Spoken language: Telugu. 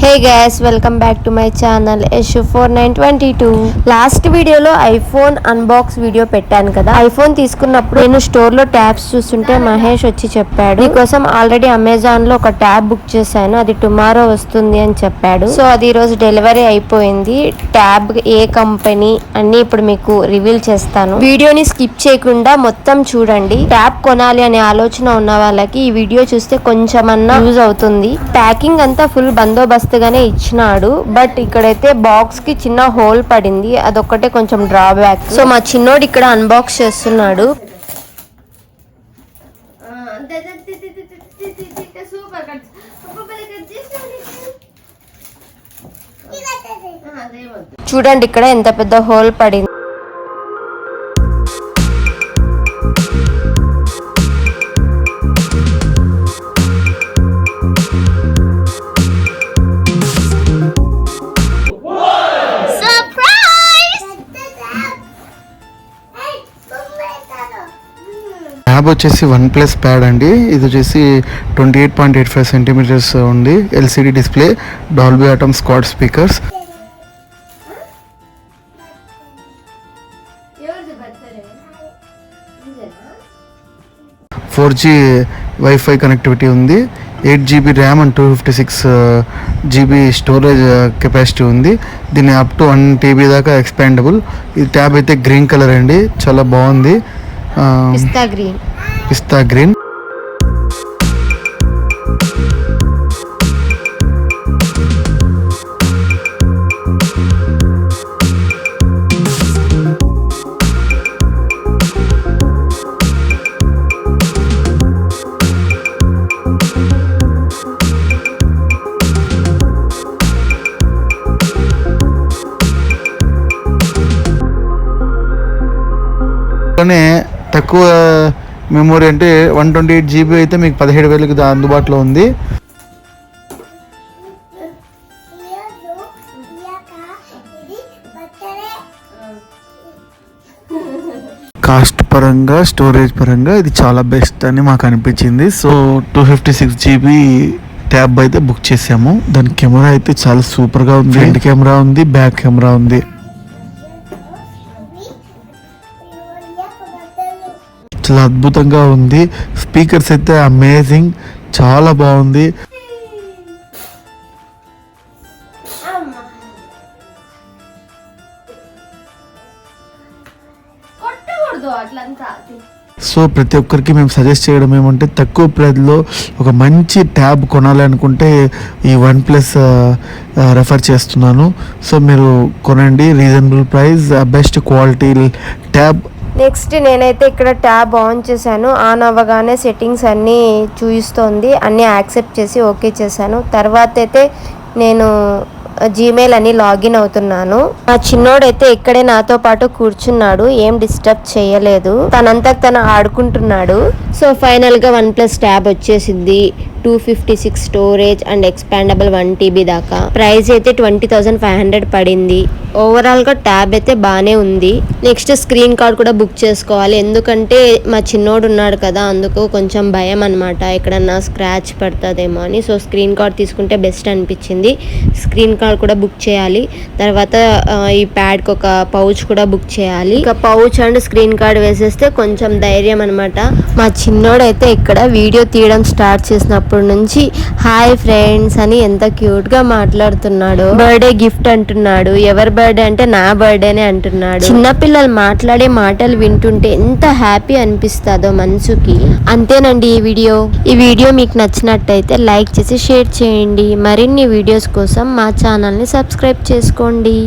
Hey guys, welcome back to my channel యశు4922. లాస్ట్ వీడియోలో ఐఫోన్ అన్బాక్స్ వీడియో పెట్టాను కదా. ఐఫోన్ తీసుకున్నప్పుడు నేను స్టోర్ లో ట్యాబ్స్ చూస్తుంటే మహేష్ వచ్చి చెప్పాడు, నీకోసం ఆల్రెడీ అమెజాన్ లో ఒక ట్యాబ్ బుక్ చేశాను, అది టుమారో వస్తుంది అని చెప్పాడు. సో అది ఈ రోజు డెలివరీ అయిపోయింది. ట్యాబ్ ఏ కంపెనీ అన్ని ఇప్పుడు మీకు రివీల్ చేస్తాను. వీడియోని స్కిప్ చేయకుండా మొత్తం చూడండి. ట్యాబ్ కొనాలి అనే ఆలోచన ఉన్న వాళ్ళకి ఈ వీడియో చూస్తే కొంచెమన్నా యూజ్ అవుతుంది. ప్యాకింగ్ అంతా ఫుల్ బందోబస్తుగానే ఇచ్చినాడు, బట్ ఇక్కడైతే బాక్స్ కి చిన్న హోల్ పడింది, అదొక్కటే కొంచెం డ్రాబ్యాక్. సో మా చిన్నోడు ఇక్కడ అన్బాక్స్ చేస్తున్నాడు. చూడండి ఇక్కడ ఎంత పెద్ద హోల్ పడింది. ట్యాబ్ వచ్చేసి OnePlus ప్యాడ్ అండి. ఇది వచ్చేసి 28.85 సెంటీమీటర్స్ ఉంది. LCD display, Dolby Atmos quad speakers, 4G wifi connectivity ఉంది. 8GB RAM and 256GB storage capacity ఉంది. దీన్ని అప్ టు 1TB దాకా ఎక్స్పాండబుల్. ఈ ట్యాబ్ అయితే గ్రీన్ కలర్ అండి, చాలా బాగుంది. పిస్తా గ్రీన్. తక్కువ మెమొరీ అంటే 128GB అయితే మీకు 17,000కి అందుబాటులో ఉంది. కాస్ట్ పరంగా, స్టోరేజ్ పరంగా ఇది చాలా బెస్ట్ అని మాకు అనిపించింది. సో 256GB ట్యాబ్ అయితే బుక్ చేసాము. దాని కెమెరా అయితే చాలా సూపర్గా ఉంది. ఫ్రంట్ కెమెరా ఉంది, బ్యాక్ కెమెరా ఉంది. చాలా అద్భుతంగా ఉంది. స్పీకర్స్ అయితే అమేజింగ్, చాలా బాగుంది. సో ప్రతి ఒక్కరికి మేము సజెస్ట్ చేయడం ఏమంటే, తక్కువ ప్రైస్లో ఒక మంచి ట్యాబ్ కొనాలి అనుకుంటే ఈ OnePlus రెఫర్ చేస్తున్నాను. సో మీరు కొనండి, reasonable price, best quality tab. Next నేనైతే ఇక్కడ ట్యాబ్ ఆన్ చేశాను. ఆన్ అవ్వగానే సెట్టింగ్స్ అన్నీ చూపిస్తోంది, అన్నీ యాక్సెప్ట్ చేసి ఓకే చేశాను. తర్వాత అయితే నేను జీమెయిల్ అని లాగిన్ అవుతున్నాను. మా చిన్నోడైతే ఇక్కడే నాతో పాటు కూర్చున్నాడు, ఏం డిస్టర్బ్ చేయలేదు, తనంతా తను ఆడుకుంటున్నాడు. సో ఫైనల్ గా OnePlus ట్యాబ్ వచ్చేసింది. 256 స్టోరేజ్ అండ్ ఎక్స్పాండబుల్ 1TB దాకా. ప్రైస్ అయితే 20,500 పడింది. ఓవరాల్ గా ట్యాబ్ అయితే బానే ఉంది. నెక్స్ట్ స్క్రీన్ కార్డ్ కూడా బుక్ చేసుకోవాలి, ఎందుకంటే మా చిన్నోడు ఉన్నాడు కదా, అందుకు కొంచెం భయం అనమాట, ఎక్కడన్నా స్క్రాచ్ పడుతుందేమో అని. సో స్క్రీన్ కార్డ్ తీసుకుంటే బెస్ట్ అనిపించింది. స్క్రీన్ కార్డ్ కూడా బుక్ చేయాలి. తర్వాత ఈ ప్యాడ్కి ఒక పౌచ్ కూడా బుక్ చేయాలి. ఇక పౌచ్ అండ్ స్క్రీన్ కార్డ్ వేసేస్తే కొంచెం ధైర్యం అనమాట. మా చిన్నోడైతే ఇక్కడ వీడియో తీయడం స్టార్ట్ చేసినప్పటి నుంచి హాయ్ ఫ్రెండ్స్ అని ఎంత క్యూట్ గా మాట్లాడుతున్నాడు. బర్త్డే గిఫ్ట్ అంటున్నాడు. ఎవరి బర్త్డే అంటే నా బర్త్డేనే అంటున్నాడు. చిన్నపిల్లలు మాట్లాడే మాటలు వింటుంటే ఎంత హ్యాపీ అనిపిస్తుందో మనసుకి. అంతేనండి ఈ వీడియో మీకు నచ్చినట్టయితే లైక్ చేసి షేర్ చేయండి. మరిన్ని వీడియోస్ కోసం మా ఛానల్ని సబ్స్క్రైబ్ చేసుకోండి.